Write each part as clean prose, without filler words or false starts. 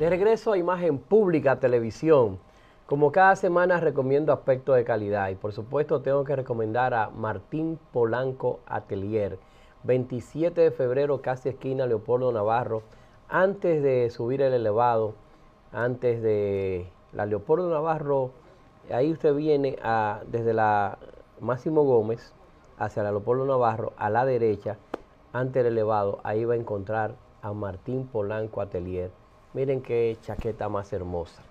De regreso a Imagen Pública Televisión. Como cada semana recomiendo aspectos de calidad y por supuesto tengo que recomendar a Martín Polanco Atelier. 27 de febrero, casi esquina Leopoldo Navarro. Antes de subir el elevado, antes de la Leopoldo Navarro, ahí usted viene desde la Máximo Gómez hacia la Leopoldo Navarro, a la derecha, ante el elevado, ahí va a encontrar a Martín Polanco Atelier. Miren qué chaqueta más hermosa.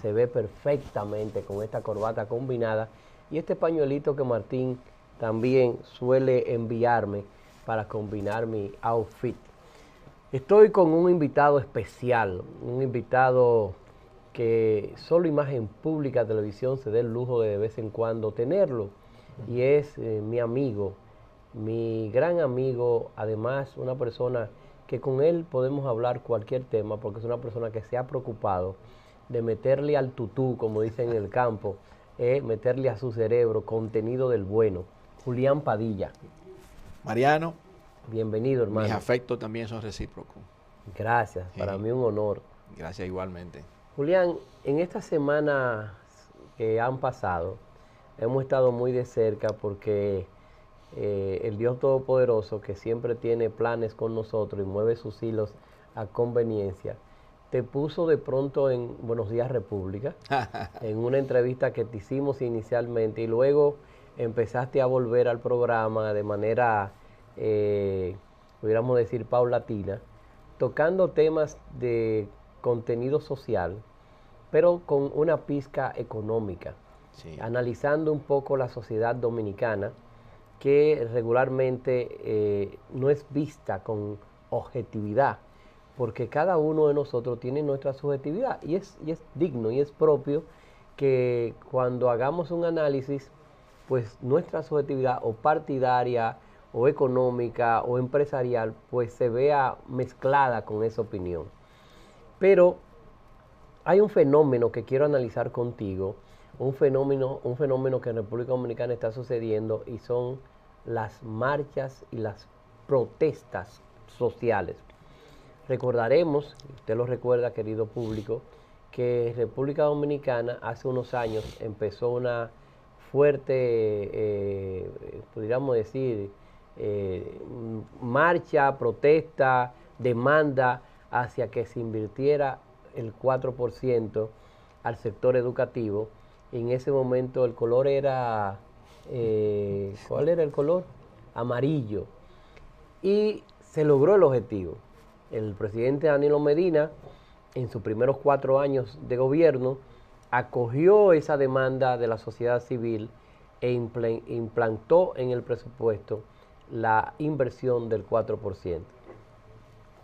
Se ve perfectamente con esta corbata combinada y este pañuelito que Martín también suele enviarme para combinar mi outfit. Estoy con un invitado especial, un invitado que solo Imagen Pública Televisión se da el lujo de vez en cuando tenerlo. Y es mi amigo, mi gran amigo, además una persona que con él podemos hablar cualquier tema porque es una persona que se ha preocupado de meterle al tutú, como dicen en el campo, meterle a su cerebro contenido del bueno. Julián Padilla. Mariano. Bienvenido, hermano. Mis afectos también son recíprocos. Gracias, para mí un honor. Gracias igualmente. Julián, en estas semanas que han pasado, hemos estado muy de cerca porque el Dios Todopoderoso, que siempre tiene planes con nosotros y mueve sus hilos a conveniencia, te puso de pronto en Buenos Días República, en una entrevista que te hicimos inicialmente y luego empezaste a volver al programa de manera, pudiéramos decir, paulatina, tocando temas de contenido social, pero con una pizca económica, sí, analizando un poco la sociedad dominicana, que regularmente no es vista con objetividad, porque cada uno de nosotros tiene nuestra subjetividad y es digno y es propio que cuando hagamos un análisis, pues nuestra subjetividad o partidaria o económica o empresarial, pues se vea mezclada con esa opinión. Pero hay un fenómeno que quiero analizar contigo, un fenómeno que en República Dominicana está sucediendo y son las marchas y las protestas sociales. Recordaremos, usted lo recuerda, querido público, que República Dominicana hace unos años empezó una fuerte, pudiéramos decir, marcha, protesta, demanda hacia que se invirtiera el 4% al sector educativo. En ese momento el color era, ¿cuál era el color? Amarillo. Y se logró el objetivo. El presidente Danilo Medina, en sus primeros 4 años de gobierno, acogió esa demanda de la sociedad civil e implantó en el presupuesto la inversión del 4%.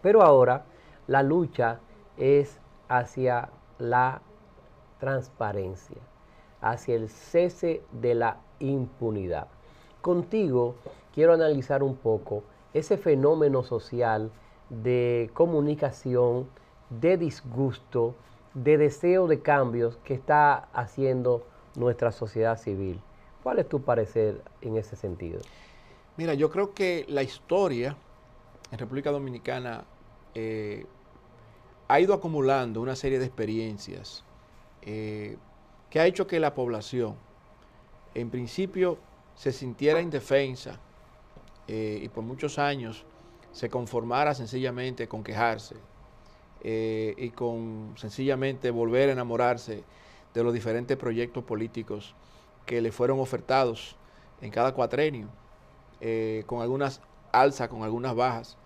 Pero ahora la lucha es hacia la transparencia, hacia el cese de la impunidad. Contigo quiero analizar un poco ese fenómeno social de comunicación, de disgusto, de deseo de cambios que está haciendo nuestra sociedad civil. ¿Cuál es tu parecer en ese sentido? Mira, yo creo que la historia en República Dominicana ha ido acumulando una serie de experiencias que ha hecho que la población, en principio, se sintiera indefensa y por muchos años se conformara sencillamente con quejarse y con sencillamente volver a enamorarse de los diferentes proyectos políticos que le fueron ofertados en cada cuatrenio, con algunas alzas, con algunas bajas,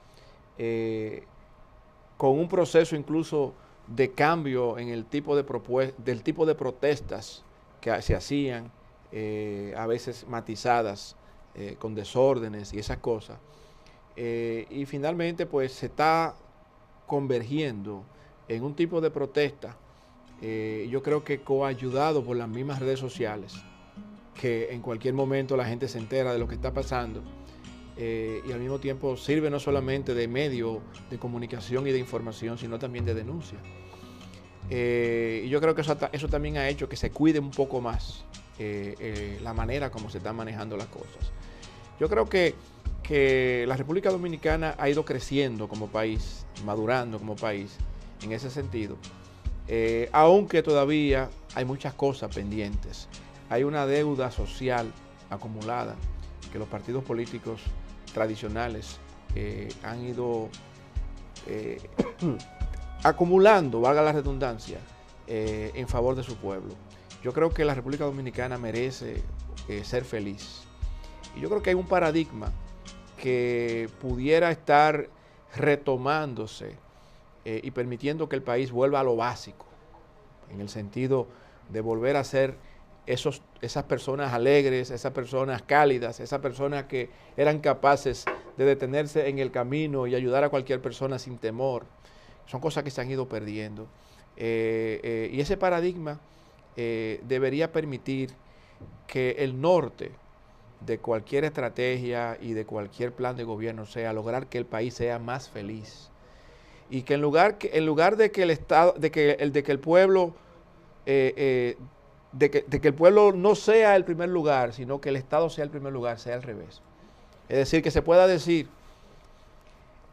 con un proceso incluso de cambio en el tipo del tipo de protestas que se hacían, a veces matizadas, con desórdenes y esas cosas. Y finalmente pues se está convergiendo en un tipo de protesta, yo creo que coayudado por las mismas redes sociales, que en cualquier momento la gente se entera de lo que está pasando, y al mismo tiempo sirve no solamente de medio de comunicación y de información, sino también de denuncia. Y yo creo que eso también ha hecho que se cuide un poco más la manera como se están manejando las cosas. Yo creo que la República Dominicana ha ido creciendo como país, madurando como país en ese sentido, aunque todavía hay muchas cosas pendientes. Hay una deuda social acumulada que los partidos políticos tradicionales han ido acumulando, valga la redundancia, en favor de su pueblo. Yo creo que la República Dominicana merece ser feliz. Y yo creo que hay un paradigma que pudiera estar retomándose y permitiendo que el país vuelva a lo básico, en el sentido de volver a ser esas personas alegres, esas personas cálidas, esas personas que eran capaces de detenerse en el camino y ayudar a cualquier persona sin temor. Son cosas que se han ido perdiendo. Y ese paradigma debería permitir que el norte de cualquier estrategia y de cualquier plan de gobierno sea lograr que el país sea más feliz. Y que en lugar de que el Estado, de que el pueblo de que el pueblo no sea el primer lugar, sino que el Estado sea el primer lugar, sea al revés. Es decir, que se pueda decir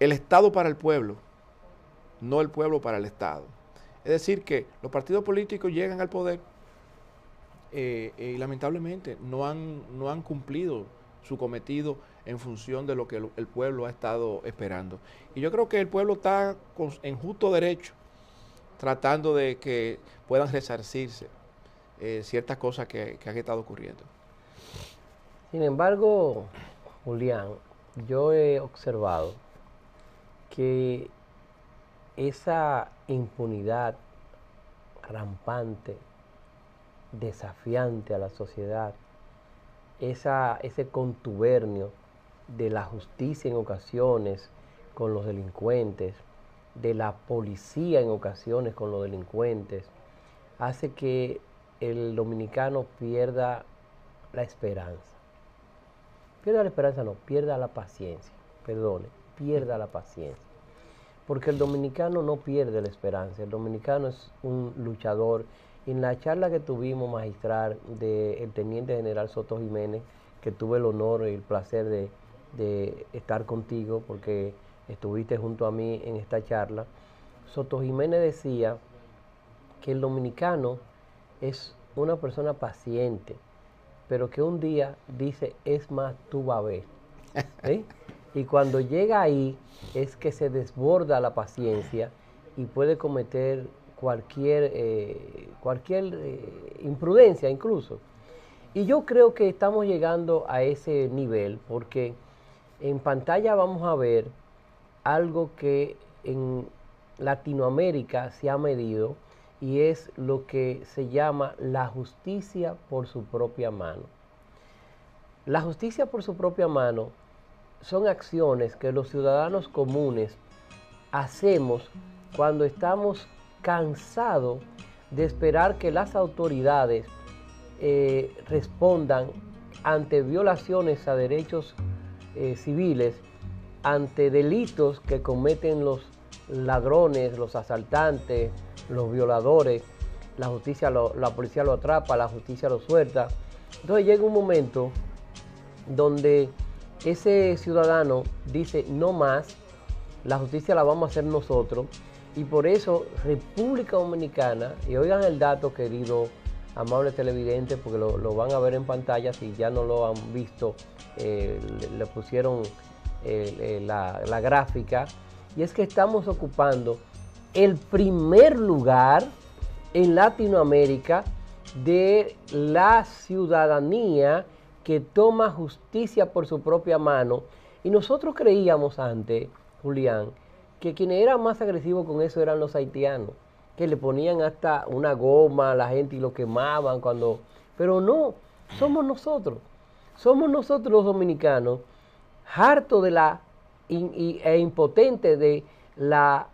el Estado para el pueblo, no el pueblo para el Estado. Es decir, que los partidos políticos llegan al poder y lamentablemente no han cumplido su cometido en función de lo que el pueblo ha estado esperando. Y yo creo que el pueblo está en justo derecho tratando de que puedan resarcirse ciertas cosas que han estado ocurriendo. Sin embargo, Julián, yo he observado que esa impunidad rampante, desafiante a la sociedad, ese contubernio de la justicia en ocasiones con los delincuentes, de la policía en ocasiones con los delincuentes, hace que el dominicano pierda la esperanza. Pierda la esperanza, no, pierda la paciencia. Perdone, pierda la paciencia. Porque el dominicano no pierde la esperanza, el dominicano es un luchador. En la charla que tuvimos magistral del teniente general Soto Jiménez, que tuve el honor y el placer de estar contigo, porque estuviste junto a mí en esta charla, Soto Jiménez decía que el dominicano es una persona paciente, pero que un día dice, es más, tú vas a ver. ¿Sí? Y cuando llega ahí es que se desborda la paciencia y puede cometer cualquier imprudencia incluso. Y yo creo que estamos llegando a ese nivel porque en pantalla vamos a ver algo que en Latinoamérica se ha medido y es lo que se llama la justicia por su propia mano. La justicia por su propia mano son acciones que los ciudadanos comunes hacemos cuando estamos cansados de esperar que las autoridades respondan ante violaciones a derechos civiles, ante delitos que cometen los ladrones, los asaltantes, los violadores. La policía lo atrapa, la justicia lo suelta. Entonces llega un momento donde ese ciudadano dice, no más, la justicia la vamos a hacer nosotros. Y por eso República Dominicana, y oigan el dato, querido amable televidente, porque lo van a ver en pantalla, si ya no lo han visto, le pusieron la gráfica, y es que estamos ocupando el primer lugar en Latinoamérica de la ciudadanía que toma justicia por su propia mano. Y nosotros creíamos antes, Julián, que quienes eran más agresivos con eso eran los haitianos, que le ponían hasta una goma a la gente y lo quemaban cuando... Pero no, somos nosotros los dominicanos, hartos de e impotentes de la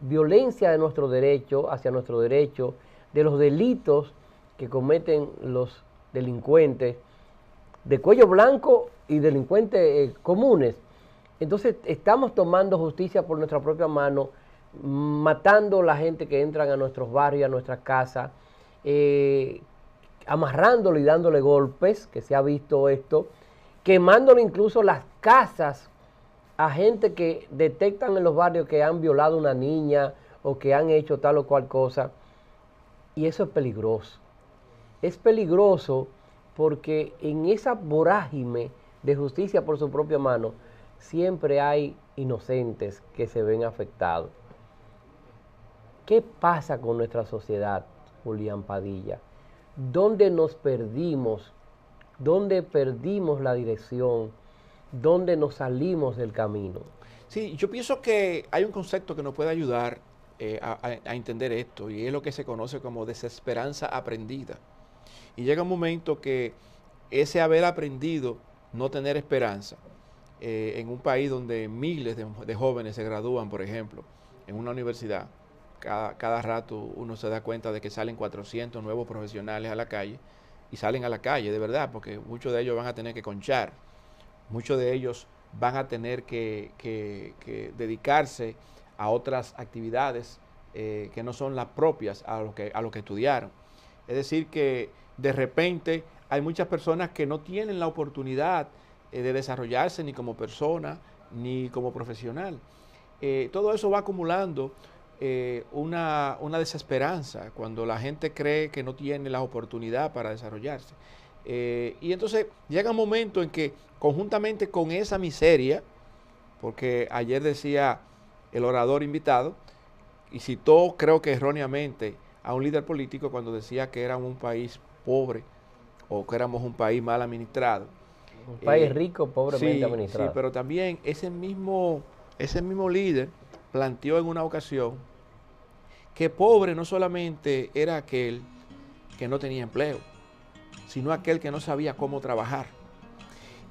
violencia de nuestro derecho, hacia nuestro derecho, de los delitos que cometen los delincuentes de cuello blanco y delincuentes comunes. Entonces estamos tomando justicia por nuestra propia mano, matando a la gente que entran a nuestros barrios, a nuestras casas, amarrándolo y dándole golpes, que se ha visto esto, quemándole incluso las casas a gente que detectan en los barrios que han violado a una niña o que han hecho tal o cual cosa. Y eso es peligroso. Es peligroso porque en esa vorágine de justicia por su propia mano, siempre hay inocentes que se ven afectados. ¿Qué pasa con nuestra sociedad, Julián Padilla? ¿Dónde nos perdimos? ¿Dónde perdimos la dirección? ¿Dónde nos salimos del camino? Sí, yo pienso que hay un concepto que nos puede ayudar a entender esto, y es lo que se conoce como desesperanza aprendida. Y llega un momento que ese haber aprendido no tener esperanza, en un país donde miles de jóvenes se gradúan, por ejemplo, en una universidad, cada rato uno se da cuenta de que salen 400 nuevos profesionales a la calle, y salen a la calle de verdad, porque muchos de ellos van a tener que conchar, muchos de ellos van a tener que dedicarse a otras actividades que no son las propias a lo que estudiaron. Es decir, que de repente hay muchas personas que no tienen la oportunidad de desarrollarse ni como persona ni como profesional. Todo eso va acumulando una desesperanza cuando la gente cree que no tiene la oportunidad para desarrollarse. Y entonces llega un momento en que conjuntamente con esa miseria, porque ayer decía el orador invitado, y citó creo que erróneamente a un líder político cuando decía que éramos un país pobre o que éramos un país mal administrado. Un país rico, pobremente administrado. Sí, pero también ese mismo líder planteó en una ocasión que pobre no solamente era aquel que no tenía empleo, sino aquel que no sabía cómo trabajar.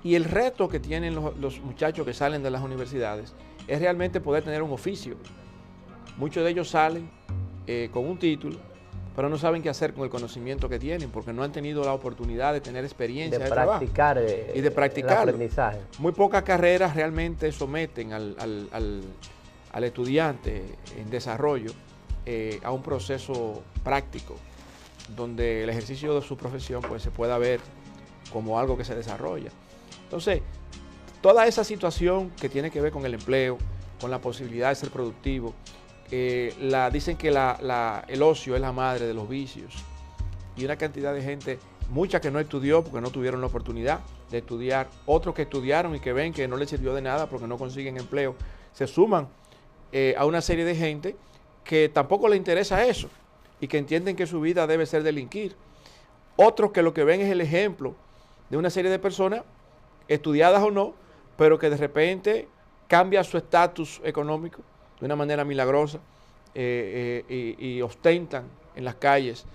Y el reto que tienen los muchachos que salen de las universidades es realmente poder tener un oficio. Muchos de ellos salen con un título, pero no saben qué hacer con el conocimiento que tienen, porque no han tenido la oportunidad de tener experiencia de practicar trabajo y de practicar el aprendizaje. Muy pocas carreras realmente someten al estudiante en desarrollo a un proceso práctico, donde el ejercicio de su profesión pues, se pueda ver como algo que se desarrolla. Entonces, toda esa situación que tiene que ver con el empleo, con la posibilidad de ser productivo, dicen que el ocio es la madre de los vicios. Y una cantidad de gente, mucha que no estudió porque no tuvieron la oportunidad de estudiar, otros que estudiaron y que ven que no les sirvió de nada porque no consiguen empleo, se suman a una serie de gente que tampoco les interesa eso y que entienden que su vida debe ser delinquir. Otros que lo que ven es el ejemplo de una serie de personas, estudiadas o no, pero que de repente cambia su estatus económico de una manera milagrosa y ostentan en las calles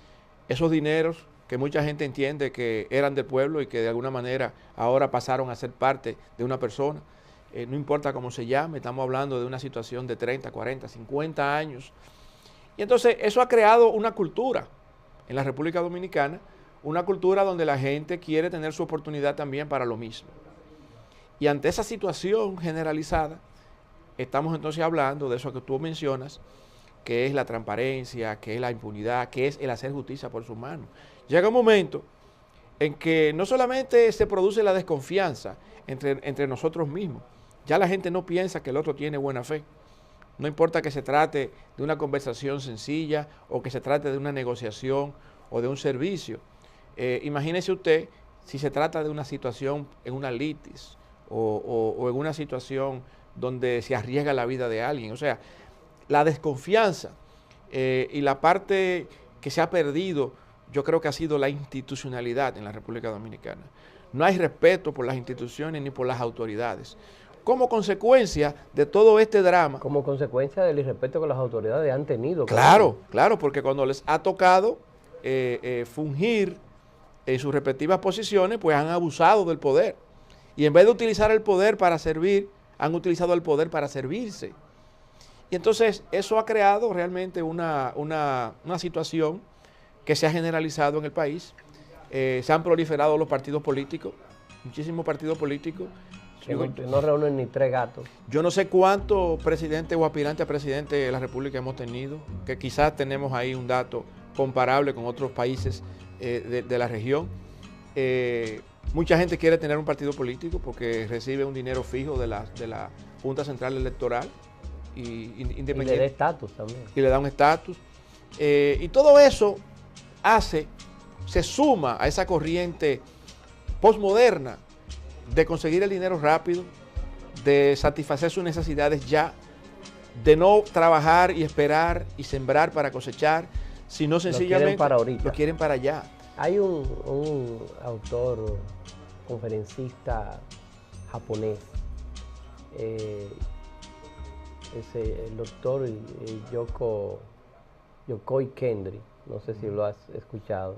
esos dineros que mucha gente entiende que eran del pueblo y que de alguna manera ahora pasaron a ser parte de una persona. No importa cómo se llame, estamos hablando de una situación de 30, 40, 50 años. Y entonces eso ha creado una cultura en la República Dominicana, una cultura donde la gente quiere tener su oportunidad también para lo mismo. Y ante esa situación generalizada, estamos entonces hablando de eso que tú mencionas, que es la transparencia, que es la impunidad, que es el hacer justicia por sus manos. Llega un momento en que no solamente se produce la desconfianza entre nosotros mismos, ya la gente no piensa que el otro tiene buena fe. No importa que se trate de una conversación sencilla o que se trate de una negociación o de un servicio. Imagínese usted si se trata de una situación en una litis o en una situación donde se arriesga la vida de alguien. O sea, la desconfianza y la parte que se ha perdido, yo creo que ha sido la institucionalidad en la República Dominicana. No hay respeto por las instituciones ni por las autoridades. Como consecuencia de todo este drama. Como consecuencia del irrespeto que las autoridades han tenido. Claro, claro, porque cuando les ha tocado fungir en sus respectivas posiciones, pues han abusado del poder. Y en vez de utilizar el poder para servir, han utilizado el poder para servirse. Y entonces eso ha creado realmente una situación que se ha generalizado en el país. Se han proliferado los partidos políticos, muchísimos partidos políticos. No reúnen ni 3 gatos. Yo no sé cuántos presidentes o aspirantes a presidente de la República hemos tenido, que quizás tenemos ahí un dato comparable con otros países de la región. Mucha gente quiere tener un partido político porque recibe un dinero fijo de la Junta Central Electoral independiente. Y le da estatus también. Y le da un estatus. Y todo eso se suma a esa corriente postmoderna de conseguir el dinero rápido, de satisfacer sus necesidades ya, de no trabajar y esperar y sembrar para cosechar, sino sencillamente lo quieren para allá. Hay un autor, conferencista japonés, el doctor Yokoi Kendry, no sé si lo has escuchado.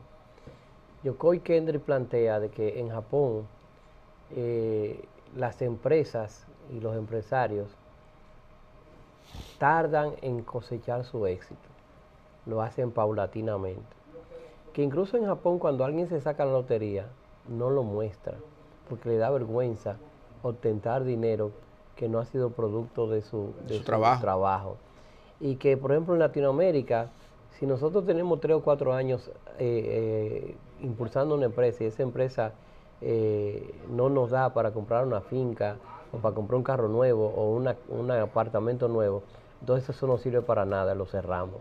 Yokoi Kendry plantea de que en Japón las empresas y los empresarios tardan en cosechar su éxito, lo hacen paulatinamente. Que incluso en Japón cuando alguien se saca la lotería, no lo muestra, porque le da vergüenza ostentar dinero que no ha sido producto de su trabajo. Y que, por ejemplo, en Latinoamérica, si nosotros tenemos 3 o 4 años impulsando una empresa y esa empresa no nos da para comprar una finca o para comprar un carro nuevo o un apartamento nuevo, entonces eso no sirve para nada, lo cerramos.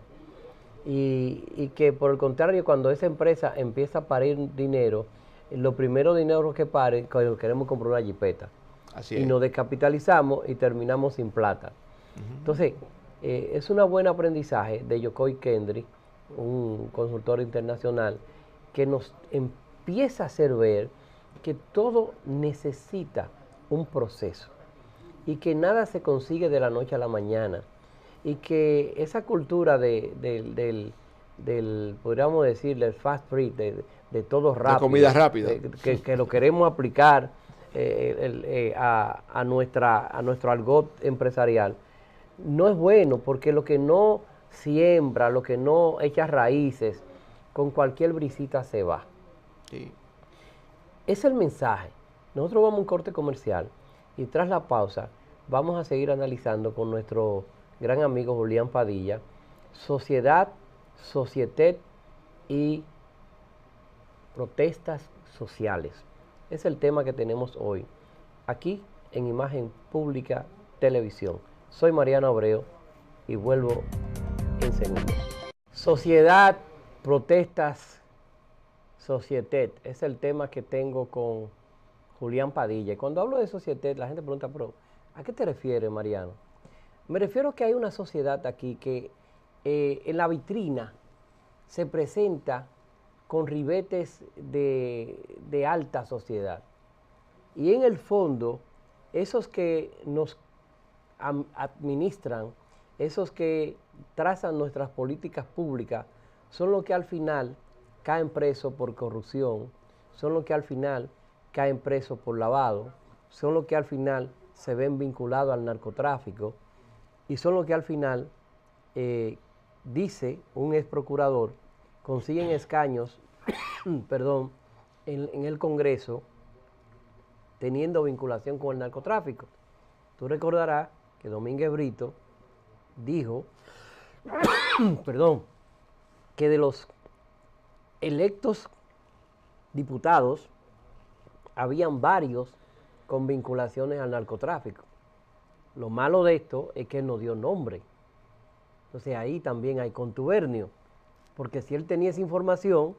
Y que por el contrario, cuando esa empresa empieza a parir dinero, lo primero dinero que pare, cuando queremos comprar una jipeta. Así y nos descapitalizamos y terminamos sin plata. Entonces, es un buen aprendizaje de Yokoi Kendry, un consultor internacional, que nos empieza a hacer ver que todo necesita un proceso y que nada se consigue de la noche a la mañana y que esa cultura del podríamos decir, del fast food, de todo rápido, de comida rápida, que lo queremos aplicar a nuestro argot empresarial, no es bueno, porque lo que no siembra, lo que no echa raíces, con cualquier brisita se va. Sí. Es el mensaje. Nosotros vamos a un corte comercial y tras la pausa vamos a seguir analizando con nuestro gran amigo Julián Padilla sociedad, societet y protestas sociales. Es el tema que tenemos hoy aquí en Imagen Pública Televisión. Soy Mariano Abreu y vuelvo en segundos. Sociedad, protestas, societet. Es el tema que tengo con Julián Padilla. Y cuando hablo de societet, la gente pregunta, pero ¿a qué te refieres, Mariano? Me refiero a que hay una sociedad aquí que en la vitrina se presenta con ribetes de alta sociedad. Y en el fondo, esos que nos administran, esos que trazan nuestras políticas públicas, son los que al final caen presos por corrupción, son los que al final caen presos por lavado, son los que al final se ven vinculados al narcotráfico y son los que al final, dice un ex procurador, consiguen escaños perdón, en el Congreso teniendo vinculación con el narcotráfico. Tú recordarás que Domínguez Brito dijo perdón, que de los electos diputados habían varios con vinculaciones al narcotráfico. Lo malo de esto es que él no dio nombre. Entonces ahí también hay contubernio, porque si él tenía esa información,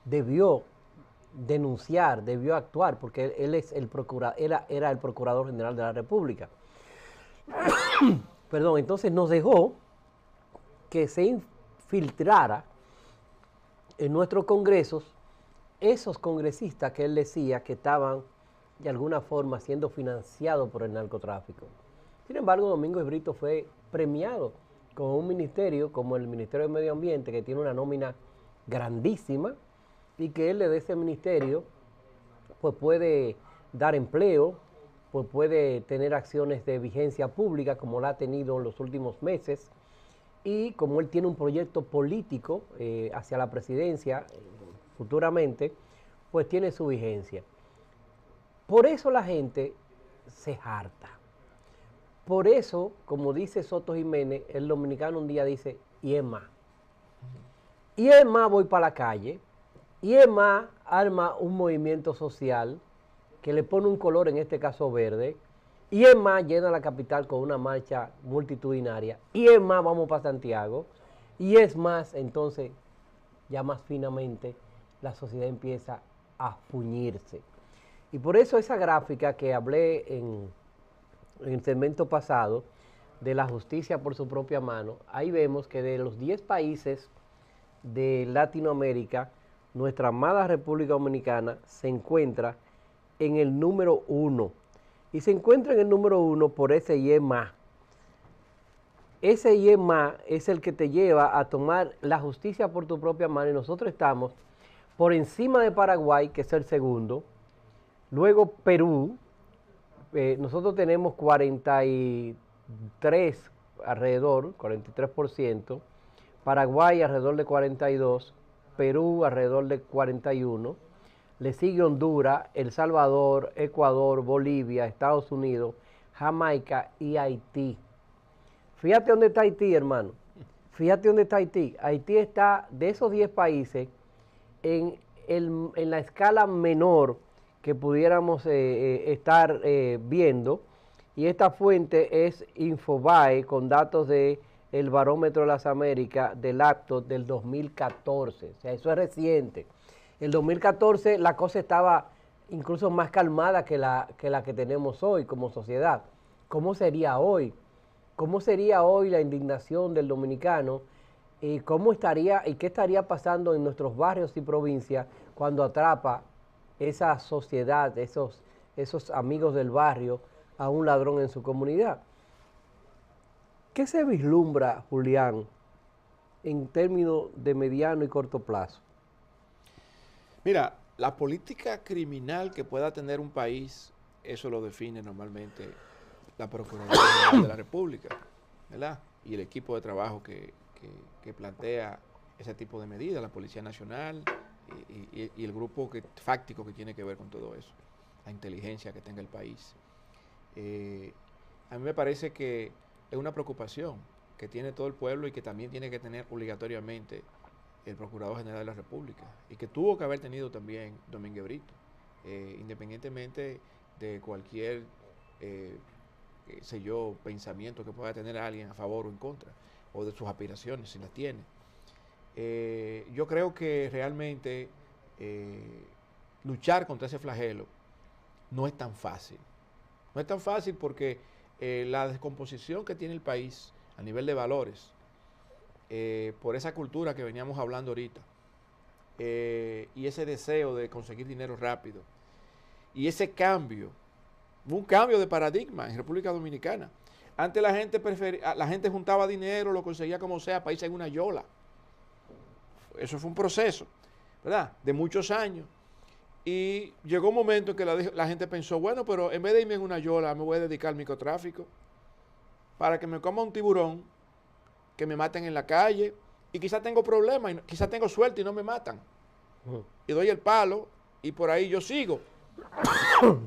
debió denunciar, debió actuar, porque él es era el Procurador General de la República. Entonces nos dejó que se infiltrara en nuestros congresos esos congresistas que él decía que estaban de alguna forma siendo financiados por el narcotráfico. Sin embargo, Domínguez Brito fue premiado con un ministerio como el Ministerio de Medio Ambiente, que tiene una nómina grandísima y que él de ese ministerio pues puede dar empleo, pues puede tener acciones de vigencia pública como la ha tenido en los últimos meses, y como él tiene un proyecto político hacia la presidencia futuramente, pues tiene su vigencia. Por eso la gente se harta. Por eso, como dice Soto Jiménez, el dominicano un día dice, y es más. Y es más, voy para la calle, y es más, arma un movimiento social que le pone un color, en este caso verde, y es más, llena la capital con una marcha multitudinaria, y es más, vamos para Santiago, y es más, entonces, ya más finamente, la sociedad empieza a fuñirse. Y por eso esa gráfica que hablé en el segmento pasado, de la justicia por su propia mano, ahí vemos que de los 10 países de Latinoamérica, nuestra amada República Dominicana se encuentra en el número 1. Y se encuentra en el número 1 por ese Y+. Ese Y+ es el que te lleva a tomar la justicia por tu propia mano, y nosotros estamos por encima de Paraguay, que es el segundo, luego Perú, nosotros tenemos 43 alrededor, 43%, Paraguay alrededor de 42%, Perú alrededor de 41%, le sigue Honduras, El Salvador, Ecuador, Bolivia, Estados Unidos, Jamaica y Haití. Fíjate dónde está Haití, hermano. Fíjate dónde está Haití. Haití está, de esos 10 países, en la escala menor que pudiéramos estar viendo, y esta fuente es Infobae, con datos del Barómetro de las Américas del acto del 2014, o sea, eso es reciente. El 2014 la cosa estaba incluso más calmada que la que tenemos hoy como sociedad. ¿Cómo sería hoy? ¿Cómo sería hoy la indignación del dominicano? ¿Y cómo estaría y qué estaría pasando en nuestros barrios y provincias cuando atrapa esa sociedad, esos amigos del barrio, a un ladrón en su comunidad? ¿Qué se vislumbra, Julián, en términos de mediano y corto plazo? Mira, la política criminal que pueda tener un país, eso lo define normalmente la Procuraduría General de la República, ¿verdad? Y el equipo de trabajo que plantea ese tipo de medidas, la Policía Nacional y el grupo fáctico que tiene que ver con todo eso, la inteligencia que tenga el país. A mí me parece que es una preocupación que tiene todo el pueblo y que también tiene que tener obligatoriamente el Procurador General de la República, y que tuvo que haber tenido también Domínguez Brito, independientemente de cualquier pensamiento que pueda tener alguien a favor o en contra, o de sus aspiraciones, si las tiene. Yo creo que realmente luchar contra ese flagelo no es tan fácil. No es tan fácil porque la descomposición que tiene el país a nivel de valores, por esa cultura que veníamos hablando ahorita, y ese deseo de conseguir dinero rápido, y ese cambio, un cambio de paradigma en República Dominicana. Antes la gente juntaba dinero, lo conseguía como sea, para irse en una yola. Eso fue un proceso, ¿verdad?, de muchos años. Y llegó un momento en que la gente pensó, bueno, pero en vez de irme en una yola, me voy a dedicar al microtráfico, para que me coma un tiburón, que me maten en la calle, y quizás tengo problemas, quizás tengo suerte y no me matan. Y doy el palo, y por ahí yo sigo.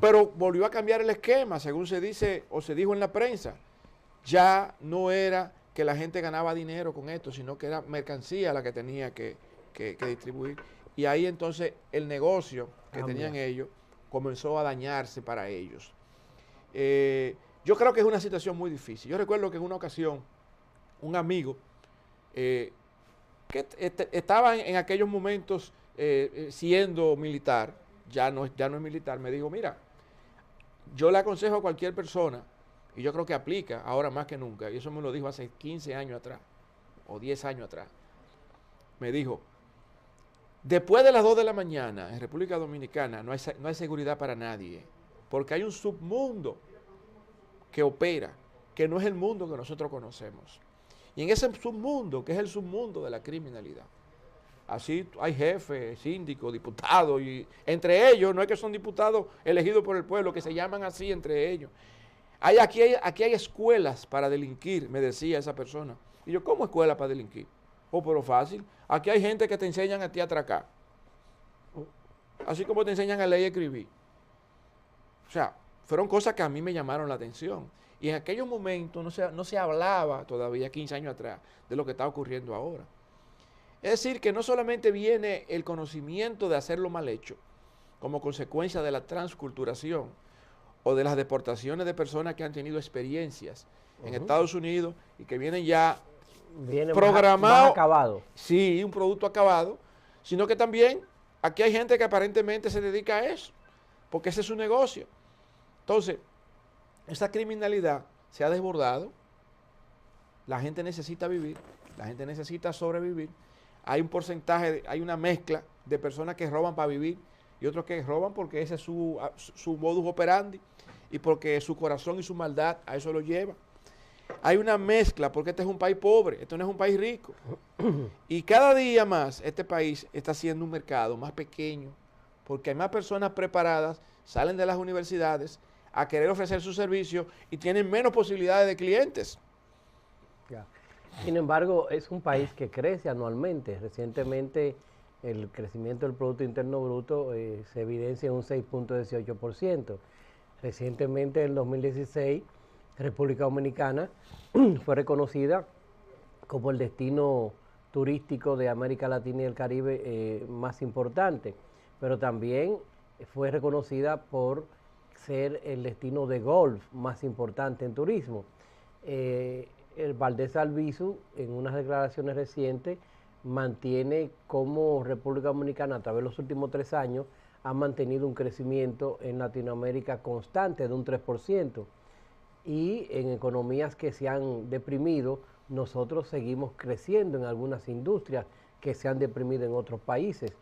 Pero volvió a cambiar el esquema, según se dice o se dijo en la prensa. Ya no era que la gente ganaba dinero con esto, sino que era mercancía la que tenía que distribuir. Y ahí entonces el negocio que tenían ellos comenzó a dañarse para ellos. Yo creo que es una situación muy difícil. Yo recuerdo que en una ocasión un amigo que estaba en aquellos momentos siendo militar, ya no es militar, me dijo, mira, yo le aconsejo a cualquier persona, y yo creo que aplica ahora más que nunca, y eso me lo dijo hace 15 años atrás, o 10 años atrás, me dijo, después de las 2 de la mañana en República Dominicana no hay seguridad para nadie, porque hay un submundo que opera, que no es el mundo que nosotros conocemos. Y en ese submundo, que es el submundo de la criminalidad, así hay jefes, síndicos, diputados, y entre ellos, no es que son diputados elegidos por el pueblo, que se llaman así entre ellos. Aquí hay escuelas para delinquir, me decía esa persona. Y yo, ¿cómo escuela para delinquir? Oh, pero fácil. Aquí hay gente que te enseñan a ti a atracar. Así como te enseñan a leer y escribir. O sea, fueron cosas que a mí me llamaron la atención. Y en aquellos momentos no se hablaba todavía, 15 años atrás, de lo que está ocurriendo ahora. Es decir, que no solamente viene el conocimiento de hacerlo mal hecho, como consecuencia de la transculturación o de las deportaciones de personas que han tenido experiencias en Estados Unidos y que vienen ya programados. Más acabado. Sí, un producto acabado, sino que también aquí hay gente que aparentemente se dedica a eso, porque ese es su negocio. Entonces, esa criminalidad se ha desbordado, la gente necesita vivir, la gente necesita sobrevivir, hay un porcentaje, hay una mezcla de personas que roban para vivir y otros que roban porque ese es su modus operandi y porque su corazón y su maldad a eso lo lleva. Hay una mezcla porque este es un país pobre, este no es un país rico. Y cada día más este país está siendo un mercado más pequeño porque hay más personas preparadas, salen de las universidades a querer ofrecer sus servicios y tienen menos posibilidades de clientes. Ya. Sin embargo, es un país que crece anualmente. Recientemente el crecimiento del Producto Interno Bruto se evidencia en un 6.18%. Recientemente, en 2016, República Dominicana fue reconocida como el destino turístico de América Latina y el Caribe más importante, pero también fue reconocida por ser el destino de golf más importante en turismo. El Valdés Albizu, en unas declaraciones recientes, mantiene como República Dominicana a través de los últimos 3 años ha mantenido un crecimiento en Latinoamérica constante de un 3%. Y en economías que se han deprimido, nosotros seguimos creciendo en algunas industrias que se han deprimido en otros países.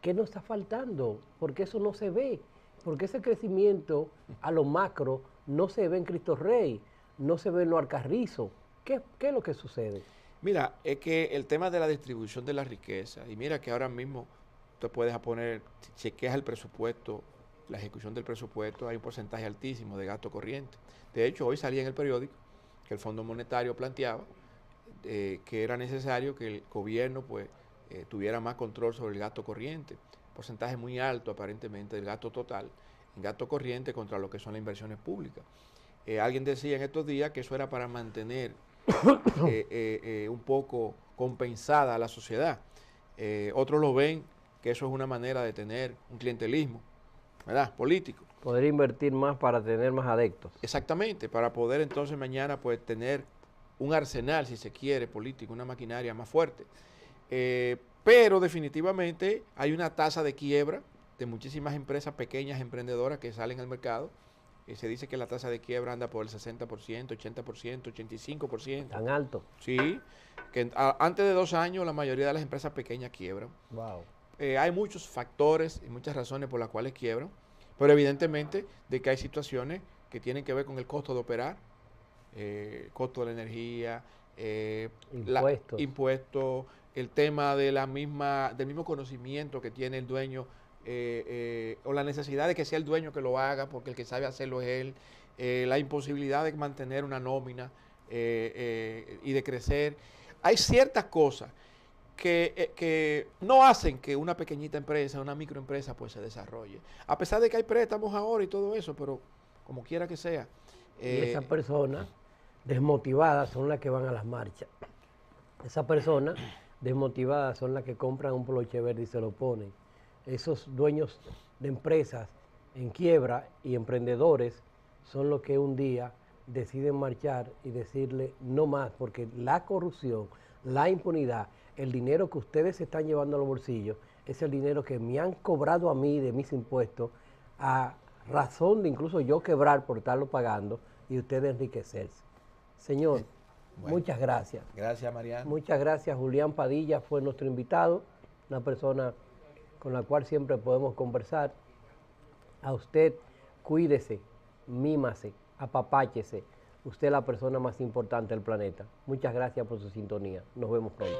¿Qué nos está faltando? Porque eso no se ve. Porque ese crecimiento a lo macro no se ve en Cristo Rey, no se ve en lo Alcarrizo. ¿Qué es lo que sucede? Mira, es que el tema de la distribución de la riqueza, y mira que ahora mismo tú puedes poner, chequeas el presupuesto, la ejecución del presupuesto, hay un porcentaje altísimo de gasto corriente. De hecho, hoy salía en el periódico que el Fondo Monetario planteaba que era necesario que el gobierno pues tuviera más control sobre el gasto corriente. Porcentaje muy alto aparentemente del gasto total en gasto corriente contra lo que son las inversiones públicas. Alguien decía en estos días que eso era para mantener un poco compensada a la sociedad. Otros lo ven que eso es una manera de tener un clientelismo, ¿verdad? Político. Poder invertir más para tener más adeptos. Exactamente, para poder entonces mañana pues tener un arsenal, si se quiere, político, una maquinaria más fuerte. Pero definitivamente hay una tasa de quiebra de muchísimas empresas pequeñas, emprendedoras que salen al mercado. Se dice que la tasa de quiebra anda por el 60%, 80%, 85%. ¿Tan alto? Sí, que antes de 2 años la mayoría de las empresas pequeñas quiebran. Wow. Hay muchos factores y muchas razones por las cuales quiebran, pero evidentemente de que hay situaciones que tienen que ver con el costo de operar, costo de la energía, impuestos, el tema de del mismo conocimiento que tiene el dueño o la necesidad de que sea el dueño que lo haga porque el que sabe hacerlo es él, la imposibilidad de mantener una nómina y de crecer. Hay ciertas cosas que no hacen que una pequeñita empresa, una microempresa pues se desarrolle. A pesar de que hay préstamos ahora y todo eso, pero como quiera que sea. Y esas personas desmotivadas son las que van a las marchas. Esas personas desmotivadas son las que compran un poloche verde y se lo ponen. Esos dueños de empresas en quiebra y emprendedores son los que un día deciden marchar y decirle no más, porque la corrupción, la impunidad, el dinero que ustedes se están llevando a los bolsillos, es el dinero que me han cobrado a mí de mis impuestos, a razón de incluso yo quebrar por estarlo pagando y ustedes enriquecerse. Señor, bueno, muchas gracias. Gracias, Mariano. Muchas gracias. Julián Padilla fue nuestro invitado, una persona con la cual siempre podemos conversar. A usted, cuídese, mímase, apapáchese. Usted es la persona más importante del planeta. Muchas gracias por su sintonía. Nos vemos pronto.